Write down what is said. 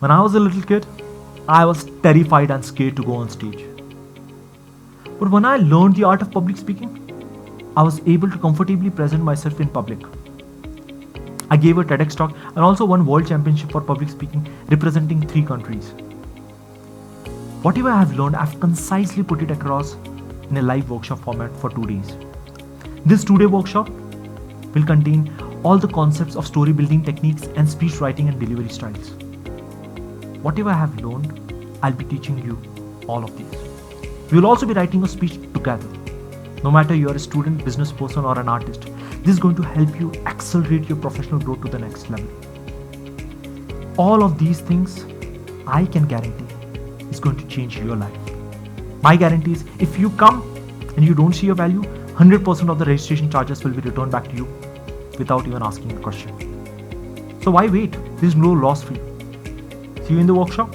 When I was a little kid, I was terrified and scared to go on stage. But when I learned the art of public speaking, I was able to comfortably present myself in public. I gave a TEDx talk and also won world championship for public speaking representing 3 countries. Whatever I have learned, I've concisely put it across in a live workshop format for 2 days. This 2-day workshop will contain all the concepts of story building techniques and speech writing and delivery styles. Whatever I have learned, I'll be teaching you all of these. We will also be writing a speech together. No matter you're a student, business person, or an artist, this is going to help you accelerate your professional growth to the next level. All of these things, I can guarantee, is going to change your life. My guarantee is if you come and you don't see your value, 100% of the registration charges will be returned back to you without even asking a question. So why wait? There is no loss for you. See you in the workshop.